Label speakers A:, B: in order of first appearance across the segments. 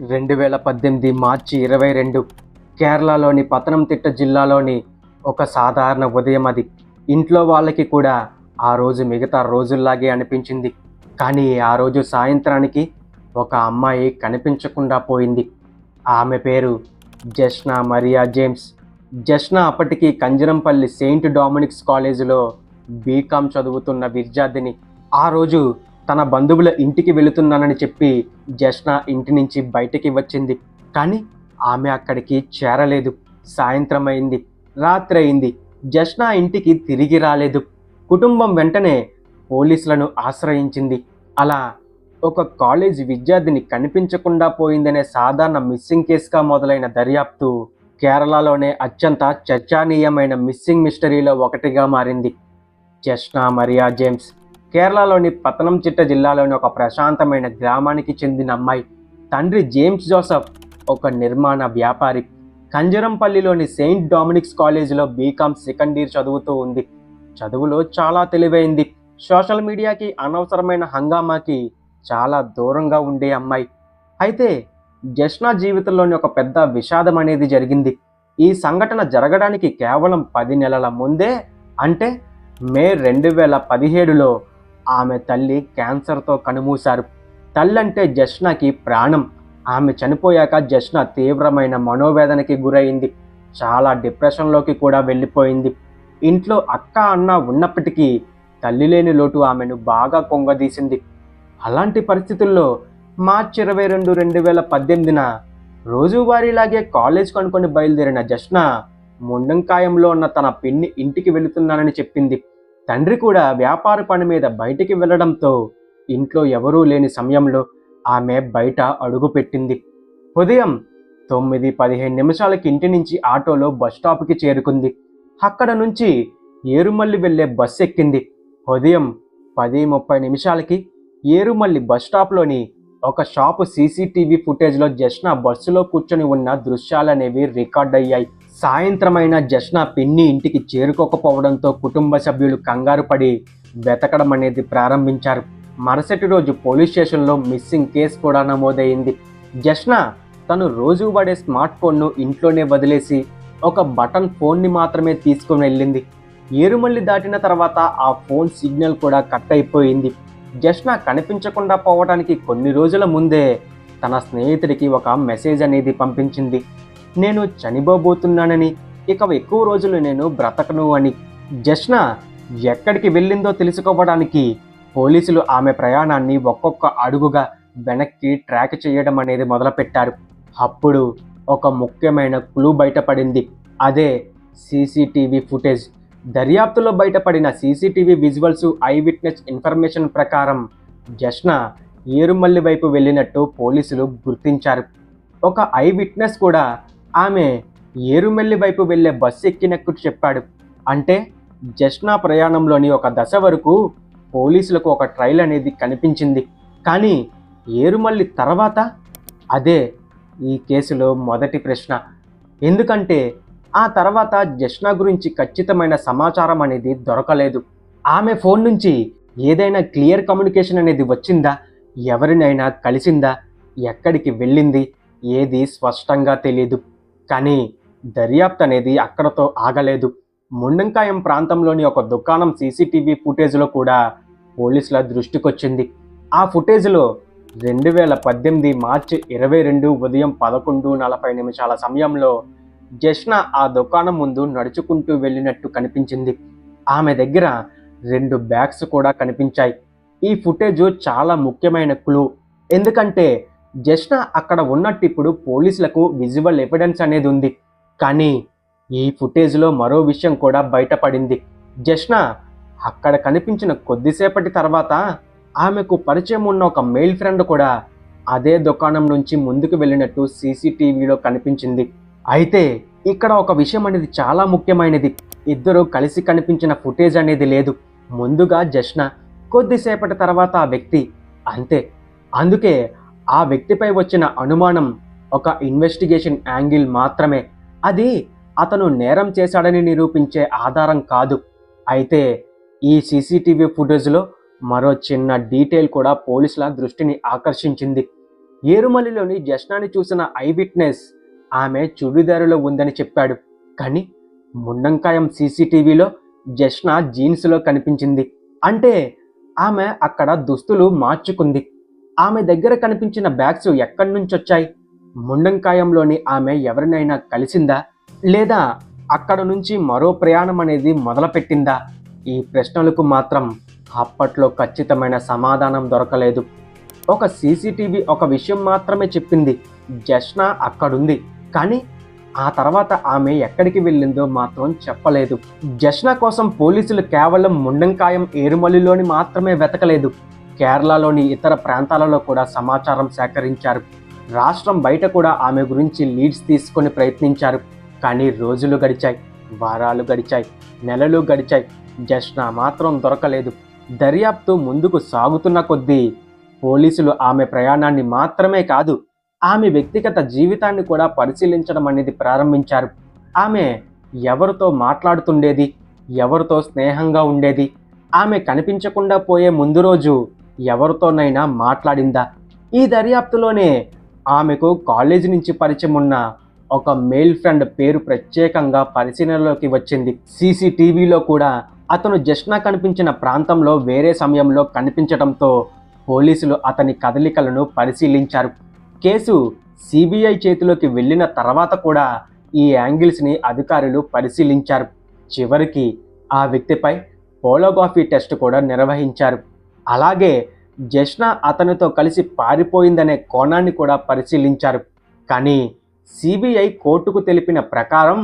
A: 2018 మార్చి 22 కేరళలోని పతనంతిట్ట జిల్లాలోని ఒక సాధారణ ఉదయం అది. ఇంట్లో వాళ్ళకి కూడా ఆ రోజు మిగతా రోజుల్లాగే అనిపించింది. కానీ ఆ రోజు సాయంత్రానికి ఒక అమ్మాయి కనిపించకుండా పోయింది. ఆమె పేరు జెస్నా మరియా జేమ్స్. జెస్నా అప్పటికి కంజరంపల్లి సెయింట్ డామినిక్స్ కాలేజీలో బీకామ్ చదువుతున్న విద్యార్థిని. ఆ రోజు తన బంధువుల ఇంటికి వెళుతున్నానని చెప్పి జెస్నా ఇంటి నుంచి బయటికి వచ్చింది. కానీ ఆమె అక్కడికి చేరలేదు. సాయంత్రం అయింది, రాత్రి అయింది. జెస్నా ఇంటికి తిరిగి రాలేదు. కుటుంబం వెంటనే పోలీసులను ఆశ్రయించింది. అలా ఒక కాలేజ్ విద్యార్థిని కనిపించకుండా పోయిందనే సాధారణ మిస్సింగ్ కేసుగా మొదలైన దర్యాప్తు కేరళలోనే అత్యంత చర్చనీయమైన మిస్సింగ్ మిస్టరీలో ఒకటిగా మారింది. జెస్నా మరియా జేమ్స్ కేరళలోని పతనంతిట్ట జిల్లాలోని ఒక ప్రశాంతమైన గ్రామానికి చెందిన అమ్మాయి. తండ్రి జేమ్స్ జోసెఫ్ ఒక నిర్మాణ వ్యాపారి. కంజరంపల్లిలోని సెయింట్ డామినిక్స్ కాలేజీలో బీకామ్ సెకండ్ ఇయర్ చదువుతూ ఉంది. చదువులో చాలా తెలివైంది. సోషల్ మీడియాకి, అనవసరమైన హంగామాకి చాలా దూరంగా ఉండే అమ్మాయి. అయితే జెస్నా జీవితంలోని ఒక పెద్ద విషాదం అనేది జరిగింది. ఈ సంఘటన జరగడానికి కేవలం 10 నెలల ముందే, అంటే మే 2017లో ఆమె తల్లి క్యాన్సర్తో కన్నుమూశారు. తల్లంటే జెస్నాకి ప్రాణం. ఆమె చనిపోయాక జెస్నా తీవ్రమైన మనోవేదనకి గురైంది. చాలా డిప్రెషన్లోకి కూడా వెళ్ళిపోయింది. ఇంట్లో అక్క అన్న ఉన్నప్పటికీ తల్లి లేని లోటు ఆమెను బాగా కుంగదీసింది. అలాంటి పరిస్థితుల్లో మార్చి 22, 2018న రోజువారీలాగే కాలేజ్కి అనుకొని బయలుదేరిన జెస్నా ముండంకాయంలో ఉన్న తన పిన్ని ఇంటికి వెళుతున్నానని చెప్పింది. తండ్రి కూడా వ్యాపార పని మీద బయటికి వెళ్లడంతో ఇంట్లో ఎవరూ లేని సమయంలో ఆమె బయట అడుగుపెట్టింది. ఉదయం 9:15 ఇంటి నుంచి ఆటోలో బస్టాప్కి చేరుకుంది. అక్కడ నుంచి ఏరుమల్లి వెళ్లే బస్సు ఎక్కింది. ఉదయం 10:30 ఏరుమల్లి బస్టాప్లోని ఒక షాపు సీసీటీవీ ఫుటేజ్లో జెస్నా బస్సులో కూర్చొని ఉన్న దృశ్యాలనేవి రికార్డ్ అయ్యాయి. సాయంత్రమైన జెస్నా పిన్ని ఇంటికి చేరుకోకపోవడంతో కుటుంబ సభ్యులు కంగారు పడి వెతకడం అనేది ప్రారంభించారు. మరుసటి రోజు పోలీస్ స్టేషన్లో మిస్సింగ్ కేసు కూడా నమోదైంది. జెస్నా తను రోజు వాడే స్మార్ట్ ఫోన్ను ఇంట్లోనే వదిలేసి ఒక బటన్ ఫోన్ని మాత్రమే తీసుకుని వెళ్ళింది. ఏరుమల్లి దాటిన తర్వాత ఆ ఫోన్ సిగ్నల్ కూడా కట్ అయిపోయింది. జెస్నా కనిపించకుండా పోవడానికి కొన్ని రోజుల ముందే తన స్నేహితుడికి ఒక మెసేజ్ అనేది పంపించింది. నేను చనిపోబోతున్నానని, ఇక ఎక్కువ రోజులు నేను బ్రతకను అని. జెస్నా ఎక్కడికి వెళ్ళిందో తెలుసుకోవడానికి పోలీసులు ఆమె ప్రయాణాన్ని ఒక్కొక్క అడుగుగా వెనక్కి ట్రాక్ చేయడం అనేది మొదలుపెట్టారు. అప్పుడు ఒక ముఖ్యమైన క్లూ బయటపడింది. అదే సీసీటీవీ ఫుటేజ్. దర్యాప్తులో బయటపడిన CCTV visuals, I witness information ప్రకారం జెస్నా ఏరుమల్లి వైపు వెళ్ళినట్టు పోలీసులు గుర్తించారు. ఒక ఐ విట్నెస్ కూడా ఆమె ఏరుమల్లి వైపు వెళ్లే బస్సు ఎక్కినట్టు చెప్పాడు. అంటే జెస్నా ప్రయాణంలోని ఒక దశ వరకు పోలీసులకు ఒక ట్రైల్ అనేది కనిపించింది. కానీ ఏరుమల్లి తర్వాత? అదే ఈ కేసులో మొదటి ప్రశ్న. ఎందుకంటే ఆ తర్వాత జెస్నా గురించి ఖచ్చితమైన సమాచారం అనేది దొరకలేదు. ఆమె ఫోన్ నుంచి ఏదైనా క్లియర్ కమ్యూనికేషన్ అనేది వచ్చిందా? ఎవరినైనా కలిసిందా? ఎక్కడికి వెళ్ళింది? ఏది స్పష్టంగా తెలియదు. కానీ దర్యాప్తు అనేది అక్కడతో ఆగలేదు. ముండంకాయం ప్రాంతంలోని ఒక దుకాణం సీసీటీవీ ఫుటేజ్లో కూడా పోలీసుల దృష్టికొచ్చింది. ఆ ఫుటేజ్లో 2018 మార్చి 22 ఉదయం 11:40 సమయంలో జెస్నా ఆ దుకాణం ముందు నడుచుకుంటూ వెళ్ళినట్టు కనిపించింది. ఆమె దగ్గర 2 బ్యాగ్స్ కూడా కనిపించాయి. ఈ ఫుటేజ్ చాలా ముఖ్యమైన క్లూ. ఎందుకంటే జెస్నా అక్కడ ఉన్నట్టు ఇప్పుడు పోలీసులకు విజువల్ ఎవిడెన్స్ అనేది ఉంది. కానీ ఈ ఫుటేజ్లో మరో విషయం కూడా బయటపడింది. జెస్నా అక్కడ కనిపించిన కొద్దిసేపటి తర్వాత ఆమెకు పరిచయం ఉన్న ఒక మెయిల్ ఫ్రెండ్ కూడా అదే దుకాణం నుంచి ముందుకు వెళ్ళినట్టు సీసీటీవీలో కనిపించింది. అయితే ఇక్కడ ఒక విషయం అనేది చాలా ముఖ్యమైనది. ఇద్దరు కలిసి కనిపించిన ఫుటేజ్ అనేది లేదు. ముందుగా జెస్నా, కొద్దిసేపటి తర్వాత ఆ వ్యక్తి, అంతే. అందుకే ఆ వ్యక్తిపై వచ్చిన అనుమానం ఒక ఇన్వెస్టిగేషన్ యాంగిల్ మాత్రమే. అది అతను నేరం చేశాడని నిరూపించే ఆధారం కాదు. అయితే ఈ సీసీటీవీ ఫుటేజ్లో మరో చిన్న డీటెయిల్ కూడా పోలీసుల దృష్టిని ఆకర్షించింది. ఏరుమల్లిలోని జష్నాని చూసిన ఐ విట్నెస్ ఆమె చుడిదారులో ఉందని చెప్పాడు. కానీ ముండంకాయం సీసీటీవీలో జష్నా జీన్స్లో కనిపించింది. అంటే ఆమె అక్కడ దుస్తులు మార్చుకుంది. ఆమె దగ్గర కనిపించిన బ్యాగ్స్ ఎక్కడి నుంచి వచ్చాయి? ముండంకాయంలోని ఆమె ఎవరినైనా కలిసిందా, లేదా అక్కడ నుంచి మరో ప్రయాణం అనేది మొదలుపెట్టిందా? ఈ ప్రశ్నలకు మాత్రం అప్పట్లో ఖచ్చితమైన సమాధానం దొరకలేదు. ఒక సీసీటీవీ ఒక విషయం మాత్రమే చెప్పింది, జష్నా అక్కడుంది. కానీ ఆ తర్వాత ఆమె ఎక్కడికి వెళ్ళిందో మాత్రం చెప్పలేదు. జష్నా కోసం పోలీసులు కేవలం ముండంకాయం ఏరుమల్లిలోని మాత్రమే వెతకలేదు, కేరళలోని ఇతర ప్రాంతాలలో కూడా సమాచారం సేకరించారు. రాష్ట్రం బయట కూడా ఆమె గురించి లీడ్స్ తీసుకొని ప్రయత్నించారు. కానీ రోజులు గడిచాయి, వారాలు గడిచాయి, నెలలు గడిచాయి. జష్నా మాత్రం దొరకలేదు. దర్యాప్తు ముందుకు సాగుతున్న కొద్దీ పోలీసులు ఆమె ప్రయాణాన్ని మాత్రమే కాదు, ఆమె వ్యక్తిగత జీవితాన్ని కూడా పరిశీలించడం అనేది ప్రారంభించారు. ఆమె ఎవరితో మాట్లాడుతుండేది, ఎవరితో స్నేహంగా ఉండేది, ఆమె కనిపించకుండా పోయే ముందు రోజు ఎవరితోనైనా మాట్లాడిందా? ఈ దర్యాప్తులోనే ఆమెకు కాలేజీ నుంచి పరిచయం ఉన్న ఒక మేల్ ఫ్రెండ్ పేరు ప్రత్యేకంగా పరిశీలనలోకి వచ్చింది. సీసీటీవీలో కూడా అతను జష్నా కనిపించిన ప్రాంతంలో వేరే సమయంలో కనిపించడంతో పోలీసులు అతని కదలికలను పరిశీలించారు. కేసు సిబిఐ చేతిలోకి వెళ్ళిన తర్వాత కూడా ఈ యాంగిల్స్ని అధికారులు పరిశీలించారు. చివరికి ఆ వ్యక్తిపై పోలోగ్రఫీ టెస్ట్ కూడా నిర్వహించారు. అలాగే జష్నా అతనితో కలిసి పారిపోయిందనే కోణాన్ని కూడా పరిశీలించారు. కానీ సిబిఐ కోర్టుకు తెలిపిన ప్రకారం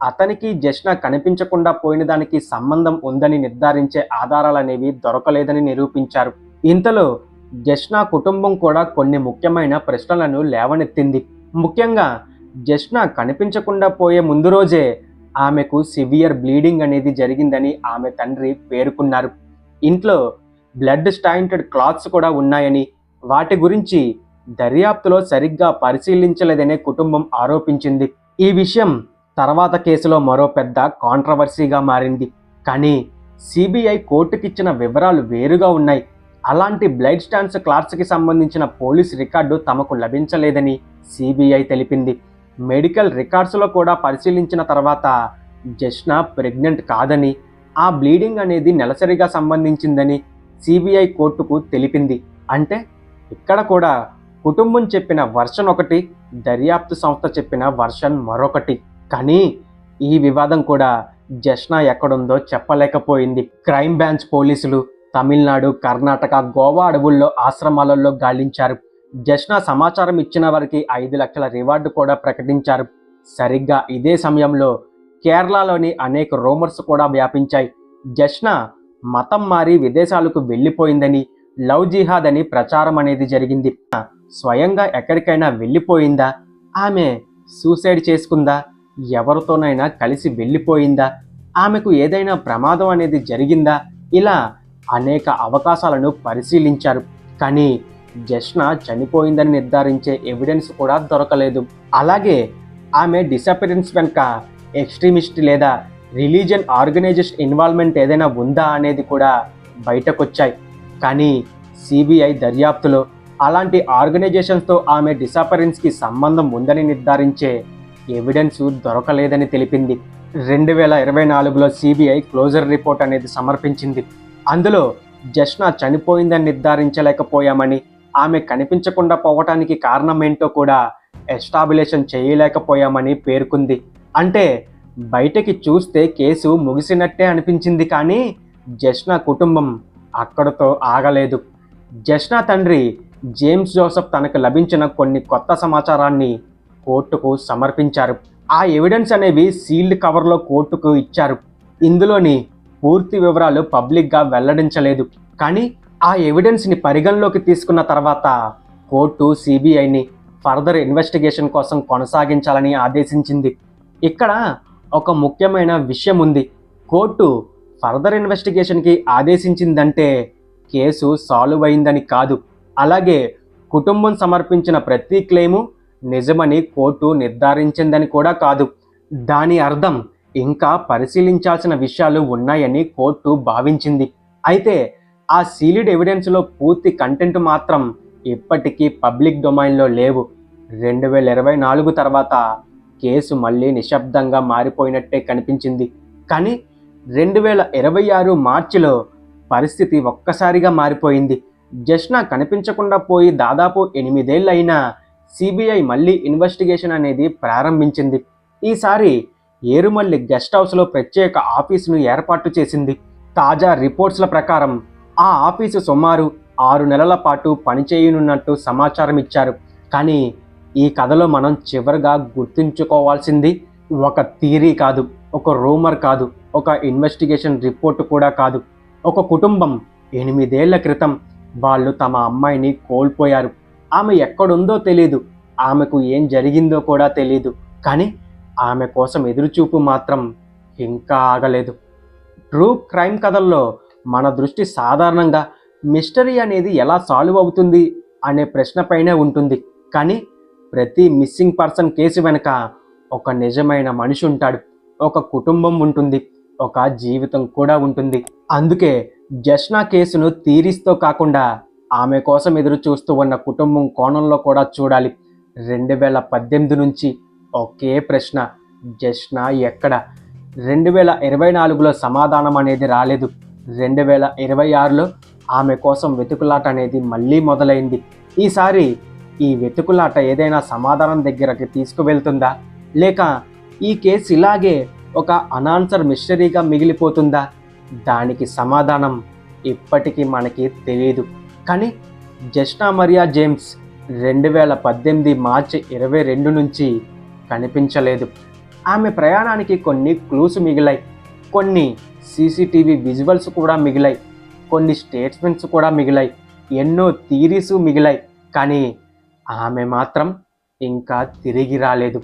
A: అతనికి జష్నా కనిపించకుండా పోయిన దానికి సంబంధం ఉందని నిర్ధారించే ఆధారాలనేవి దొరకలేదని నిరూపించారు. ఇంతలో జష్నా కుటుంబం కూడా కొన్ని ముఖ్యమైన ప్రశ్నలను లేవనెత్తింది. ముఖ్యంగా జష్నా కనిపించకుండా పోయే ముందు రోజే ఆమెకు సివియర్ బ్లీడింగ్ అనేది జరిగిందని ఆమె తండ్రి పేర్కొన్నారు. ఇంట్లో బ్లడ్ స్టాయింటెడ్ క్లాత్స్ కూడా ఉన్నాయని, వాటి గురించి దర్యాప్తులో సరిగ్గా పరిశీలించలేదనే కుటుంబం ఆరోపించింది. ఈ విషయం తర్వాత కేసులో మరో పెద్ద కాంట్రవర్సీగా మారింది. కానీ సిబిఐ కోర్టుకిచ్చిన వివరాలు వేరుగా ఉన్నాయి. అలాంటి బ్లడ్ స్టాండ్స్ క్లాత్స్కి సంబంధించిన పోలీస్ రికార్డు తమకు లభించలేదని సిబిఐ తెలిపింది. మెడికల్ రికార్డ్స్లో కూడా పరిశీలించిన తర్వాత జష్నా ప్రెగ్నెంట్ కాదని, ఆ బ్లీడింగ్ అనేది నెలసరిగా సంబంధించిందని సిబిఐ కోర్టుకు తెలిపింది. అంటే ఇక్కడ కూడా కుటుంబం చెప్పిన వర్షన్ ఒకటి, దర్యాప్తు సంస్థ చెప్పిన వర్షన్ మరొకటి. కానీ ఈ వివాదం కూడా జష్నా ఎక్కడుందో చెప్పలేకపోయింది. క్రైమ్ బ్రాంచ్ పోలీసులు తమిళనాడు, కర్ణాటక, గోవా అడవుల్లో ఆశ్రమాలలో గాలించారు. జష్నా సమాచారం ఇచ్చిన వారికి 5 లక్షల రివార్డు కూడా ప్రకటించారు. సరిగ్గా ఇదే సమయంలో కేరళలోని అనేక రూమర్స్ కూడా వ్యాపించాయి. జష్నా మతం మారి విదేశాలకు వెళ్ళిపోయిందని, లవ్ జిహాద్ అని ప్రచారం అనేది జరిగింది. స్వయంగా ఎక్కడికైనా వెళ్ళిపోయిందా, ఆమె సూసైడ్ చేసుకుందా, ఎవరితోనైనా కలిసి వెళ్ళిపోయిందా, ఆమెకు ఏదైనా ప్రమాదం అనేది జరిగిందా, ఇలా అనేక అవకాశాలను పరిశీలించారు. కానీ జష్నా చనిపోయిందని నిర్ధారించే ఎవిడెన్స్ కూడా దొరకలేదు. అలాగే ఆమె డిసపిరెన్స్ వెనుక ఎక్స్ట్రీమిస్ట్ లేదా రిలీజియన్ ఆర్గనైజేషన్ ఇన్వాల్వ్మెంట్ ఏదైనా ఉందా అనేది కూడా బయటకొచ్చాయి. కానీ సిబిఐ దర్యాప్తులో అలాంటి ఆర్గనైజేషన్స్తో ఆమె డిసపరెన్స్కి సంబంధం ఉందని నిర్ధారించే ఎవిడెన్స్ దొరకలేదని తెలిపింది. 2024లో సిబిఐ క్లోజర్ రిపోర్ట్ అనేది సమర్పించింది. అందులో జష్నా చనిపోయిందని నిర్ధారించలేకపోయామని, ఆమె కనిపించకుండా పోవటానికి కారణం ఏంటో కూడా ఎస్టాబ్లిషన్ చేయలేకపోయామని పేర్కొంది. అంటే బయటకి చూస్తే కేసు ముగిసినట్టే అనిపించింది. కానీ జష్నా కుటుంబం అక్కడితో ఆగలేదు. జష్నా తండ్రి జేమ్స్ జోసెఫ్ తనకు లభించిన కొన్ని కొత్త సమాచారాన్ని కోర్టుకు సమర్పించారు. ఆ ఎవిడెన్స్ అనేవి సీల్డ్ కవర్లో కోర్టుకు ఇచ్చారు. ఇందులోని పూర్తి వివరాలు పబ్లిక్గా వెల్లడించలేదు. కానీ ఆ ఎవిడెన్స్ని పరిగణలోకి తీసుకున్న తర్వాత కోర్టు సిబిఐని ఫర్దర్ ఇన్వెస్టిగేషన్ కోసం కొనసాగించాలని ఆదేశించింది. ఇక్కడ ఒక ముఖ్యమైన విషయం ఉంది. కోర్టు ఫర్దర్ ఇన్వెస్టిగేషన్కి ఆదేశించిందంటే కేసు సాల్వ్ అయిందని కాదు. అలాగే కుటుంబం సమర్పించిన ప్రతి క్లెయిము నిజమని కోర్టు నిర్ధారించిందని కూడా కాదు. దాని అర్థం ఇంకా పరిశీలించాల్సిన విషయాలు ఉన్నాయని కోర్టు భావించింది. అయితే ఆ సీల్డ్ ఎవిడెన్స్లో పూర్తి కంటెంట్ మాత్రం ఇప్పటికీ పబ్లిక్ డొమైన్లో లేవు. 2024 తర్వాత కేసు మళ్ళీ నిశ్శబ్దంగా మారిపోయినట్టే కనిపించింది. కానీ 2026 మార్చిలో పరిస్థితి ఒక్కసారిగా మారిపోయింది. జష్నా కనిపించకుండా పోయి దాదాపు 8 ఏళ్ళు అయినా సిబిఐ మళ్ళీ ఇన్వెస్టిగేషన్ అనేది ప్రారంభించింది. ఈసారి ఏరుమల్లి గెస్ట్ హౌస్లో ప్రత్యేక ఆఫీసును ఏర్పాటు చేసింది. తాజా రిపోర్ట్స్ల ప్రకారం ఆ ఆఫీసు సుమారు 6 నెలల పాటు పనిచేయనున్నట్టు సమాచారం ఇచ్చారు. కానీ ఈ కథలో మనం చివరిగా గుర్తుంచుకోవాల్సింది ఒక థియరీ కాదు, ఒక రూమర్ కాదు, ఒక ఇన్వెస్టిగేషన్ రిపోర్ట్ కూడా కాదు. ఒక కుటుంబం 8 ఏళ్ల క్రితం వాళ్ళు తమ అమ్మాయిని కోల్పోయారు. ఆమె ఎక్కడుందో తెలీదు, ఆమెకు ఏం జరిగిందో కూడా తెలీదు. కానీ ఆమె కోసం ఎదురుచూపు మాత్రం ఇంకా ఆగలేదు. ట్రూ క్రైమ్ కథల్లో మన దృష్టి సాధారణంగా మిస్టరీ అనేది ఎలా సాల్వ్ అవుతుంది అనే ప్రశ్నపైనే ఉంటుంది. కానీ ప్రతి మిస్సింగ్ పర్సన్ కేసు వెనుక ఒక నిజమైన మనిషి ఉంటాడు, ఒక కుటుంబం ఉంటుంది, ఒక జీవితం కూడా ఉంటుంది. అందుకే జష్నా కేసును థియరీస్తో కాకుండా ఆమె కోసం ఎదురు చూస్తూ ఉన్న కుటుంబం కోణంలో కూడా చూడాలి. 2018 నుంచి ఒకే ప్రశ్న, జష్నా ఎక్కడ? 2024లో సమాధానం అనేది రాలేదు. 2026లో ఆమె కోసం వెతుకులాట అనేది మళ్ళీ మొదలైంది. ఈసారి ఈ వెతుకులాట ఏదైనా సమాధానం దగ్గరకు తీసుకువెళ్తుందా, లేక ఈ కేసు ఇలాగే ఒక అనాన్సర్ మిస్టరీగా మిగిలిపోతుందా? దానికి సమాధానం ఇప్పటికీ మనకి తెలియదు. కానీ జష్నా మరియా జేమ్స్ 2018 మార్చి 22 నుంచి కనిపించలేదు. ఆమె ప్రయాణానికి కొన్ని క్లూస్ మిగిలాయి, కొన్ని సీసీటీవీ విజువల్స్ కూడా మిగిలాయి, కొన్ని స్టేట్మెంట్స్ కూడా మిగిలాయి, ఎన్నో థియరీస్ మిగిలాయి. కానీ ఆమె మాత్రం ఇంకా తిరిగి రాలేదు.